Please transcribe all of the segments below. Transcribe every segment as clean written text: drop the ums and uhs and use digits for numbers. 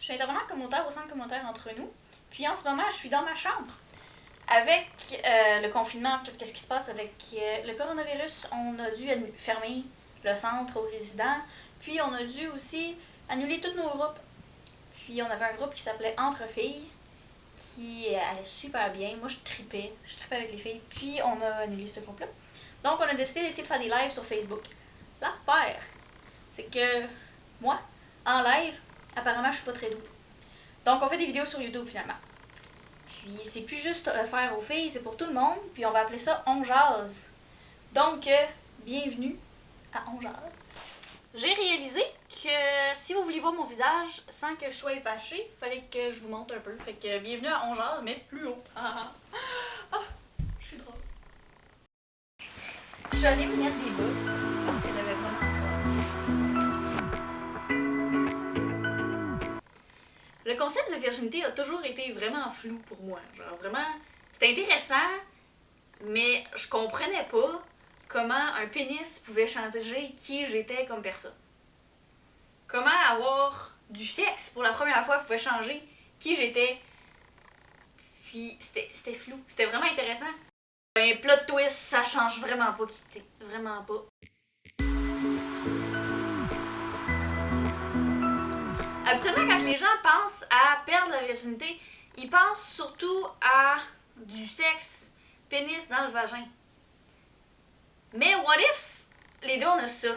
Je suis intervenante communautaire au centre communautaire Entre Nous. Puis en ce moment, je suis dans ma chambre. Avec le confinement, tout ce qui se passe avec le coronavirus, on a dû fermer le centre aux résidents. Puis on a dû aussi annuler tous nos groupes. Puis on avait un groupe qui s'appelait Entre Filles, qui allait super bien. Moi, je tripais avec les filles. Puis on a annulé ce groupe-là. Donc on a décidé d'essayer de faire des lives sur Facebook. L'affaire, c'est que moi, en live, apparemment, je suis pas très douée. Donc on fait des vidéos sur YouTube finalement. Puis c'est plus juste faire aux filles, c'est pour tout le monde. Puis on va appeler ça On Jase. Donc, bienvenue à On Jase. J'ai réalisé que si vous voulez voir mon visage sans que je sois fâchée, il fallait que je vous montre un peu. Fait que bienvenue à On Jase, mais plus haut. Je suis drôle. Je suis allée me mettre des bouts parce que j'avais pas le Le concept de virginité a toujours été vraiment flou pour moi. Genre vraiment, c'était intéressant, mais je comprenais pas comment un pénis pouvait changer qui j'étais comme personne. Comment avoir du sexe pour la première fois pouvait changer qui j'étais. Puis c'était flou, c'était vraiment intéressant. Un plot twist, ça change vraiment pas qui t'es. Vraiment pas. Habituellement, quand les gens pensent à perdre la virginité, ils pensent surtout à du sexe, pénis dans le vagin. Mais what if les deux on a ça?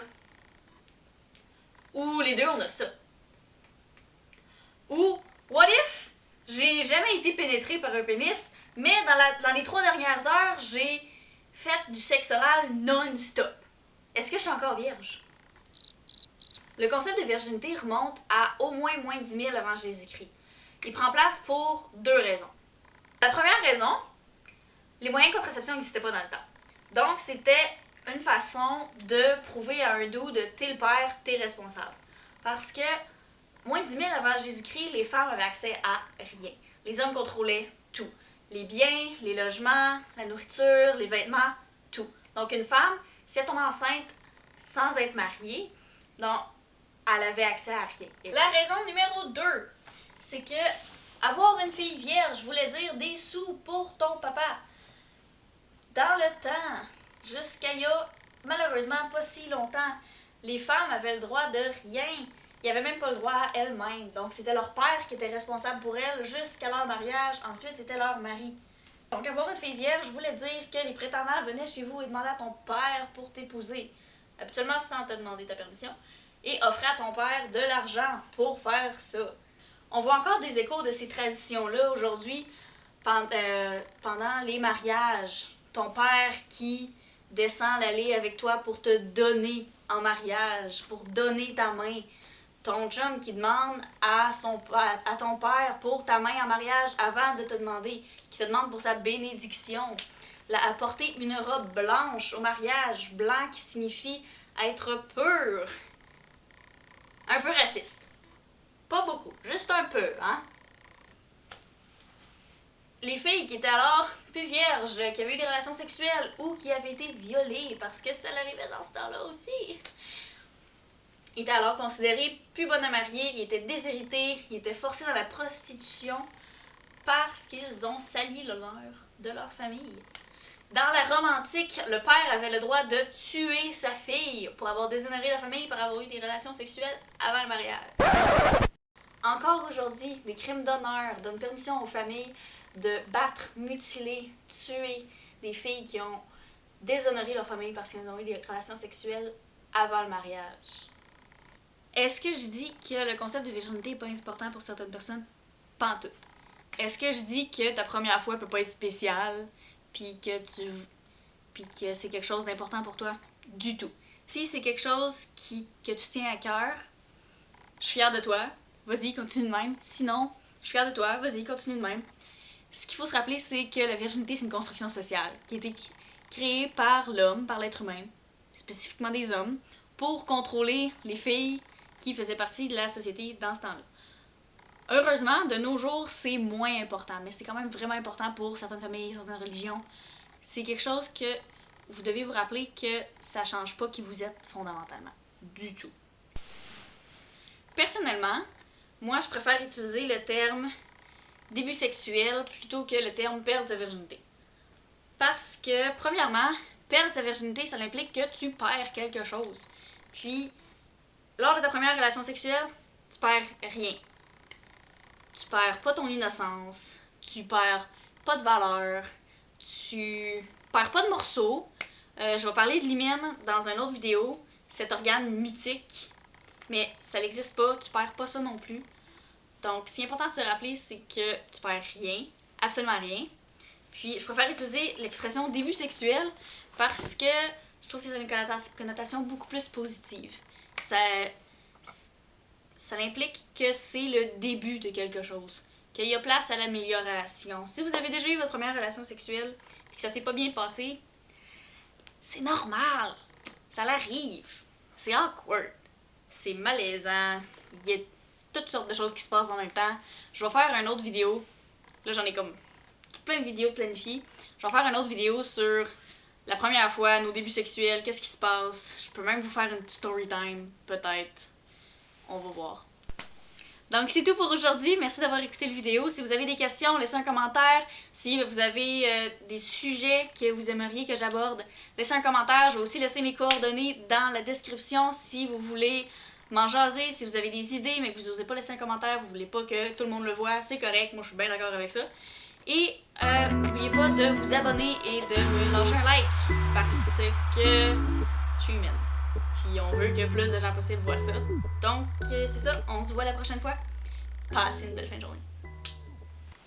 Ou les deux on a ça? Ou what if j'ai jamais été pénétrée par un pénis, mais dans les 3 dernières heures, j'ai fait du sexe oral non-stop? Est-ce que je suis encore vierge? Le concept de virginité remonte à au moins 10 000 avant Jésus-Christ. Il prend place pour 2 raisons. La première raison, les moyens de contraception n'existaient pas dans le temps. Donc, c'était une façon de prouver à un dude de t'es le père, t'es responsable. Parce que, moins de 10 000 avant Jésus-Christ, les femmes avaient accès à rien. Les hommes contrôlaient tout. Les biens, les logements, la nourriture, les vêtements, tout. Donc, une femme, si elle tombe enceinte sans être mariée, donc, elle avait accès à rien. La raison numéro 2, c'est que avoir une fille vierge voulait dire des sous pour ton papa. Dans le temps, jusqu'à il y a malheureusement pas si longtemps, les femmes avaient le droit de rien. Ils n'avaient même pas le droit à elles-mêmes. Donc c'était leur père qui était responsable pour elles jusqu'à leur mariage. Ensuite, c'était leur mari. Donc avoir une fille vierge voulait dire que les prétendants venaient chez vous et demandaient à ton père pour t'épouser. Habituellement sans te demander ta permission. Et offraient à ton père de l'argent pour faire ça. On voit encore des échos de ces traditions-là aujourd'hui pendant les mariages. Ton père qui descend l'allée avec toi pour te donner en mariage, pour donner ta main. Ton chum qui demande à ton père pour ta main en mariage avant de te demander, qui te demande pour sa bénédiction. À porter une robe blanche au mariage, blanc qui signifie être pur. Un peu raciste. Pas beaucoup, juste un peu, hein? Les filles qui étaient alors plus vierges, qui avaient eu des relations sexuelles ou qui avaient été violées, parce que ça l'arrivait dans ce temps-là aussi, étaient alors considérées plus bonnes à marier, ils étaient déshérités, ils étaient forcés dans la prostitution parce qu'ils ont sali l'honneur de leur famille. Dans la Rome antique, le père avait le droit de tuer sa fille pour avoir déshonoré la famille, pour avoir eu des relations sexuelles avant le mariage. Encore aujourd'hui, les crimes d'honneur donnent permission aux familles de battre, mutiler, tuer des filles qui ont déshonoré leur famille parce qu'elles ont eu des relations sexuelles avant le mariage. Est-ce que je dis que le concept de virginité n'est pas important pour certaines personnes? Pas en tout. Est-ce que je dis que ta première fois peut pas être spéciale, puis que c'est quelque chose d'important pour toi? Du tout. Si c'est quelque chose que tu tiens à cœur, je suis fière de toi. Vas-y, continue de même. Sinon, je suis fière de toi. Vas-y, continue de même. Ce qu'il faut se rappeler, c'est que la virginité, c'est une construction sociale qui a été créée par l'homme, par l'être humain, spécifiquement des hommes, pour contrôler les filles qui faisaient partie de la société dans ce temps-là. Heureusement, de nos jours, c'est moins important, mais c'est quand même vraiment important pour certaines familles, certaines religions. C'est quelque chose que vous devez vous rappeler que ça change pas qui vous êtes fondamentalement. Du tout. Personnellement, moi je préfère utiliser le terme début sexuel plutôt que le terme perdre sa virginité. Parce que, premièrement, perdre sa virginité, ça implique que tu perds quelque chose. Puis, lors de ta première relation sexuelle, tu perds rien. Tu perds pas ton innocence, tu perds pas de valeur, tu perds pas de morceaux. Je vais parler de l'hymen dans une autre vidéo, cet organe mythique, mais ça n'existe pas, tu perds pas ça non plus. Donc, ce qui est important de se rappeler, c'est que tu perds rien, absolument rien. Puis, je préfère utiliser l'expression début sexuel parce que je trouve que c'est une connotation beaucoup plus positive. Ça implique que c'est le début de quelque chose, qu'il y a place à l'amélioration. Si vous avez déjà eu votre première relation sexuelle et que ça s'est pas bien passé, c'est normal, ça l'arrive, c'est awkward, c'est malaisant, il y a toutes sortes de choses qui se passent en même temps. Je vais faire une autre vidéo, là j'en ai comme plein de vidéos planifiées, je vais faire une autre vidéo sur la première fois, nos débuts sexuels, qu'est-ce qui se passe, je peux même vous faire une story time, peut-être. On va voir. Donc c'est tout pour aujourd'hui. Merci d'avoir écouté la vidéo. Si vous avez des questions, laissez un commentaire. Si vous avez des sujets que vous aimeriez que j'aborde, laissez un commentaire. Je vais aussi laisser mes coordonnées dans la description si vous voulez m'en jaser. Si vous avez des idées mais que vous n'osez pas laisser un commentaire, vous voulez pas que tout le monde le voit, c'est correct. Moi je suis bien d'accord avec ça. Et n'oubliez pas de vous abonner et de me lâcher un like parce que je suis humaine. Puis on veut que plus de gens possible voient ça. Donc, c'est ça. On se voit la prochaine fois. Passez une belle fin de journée.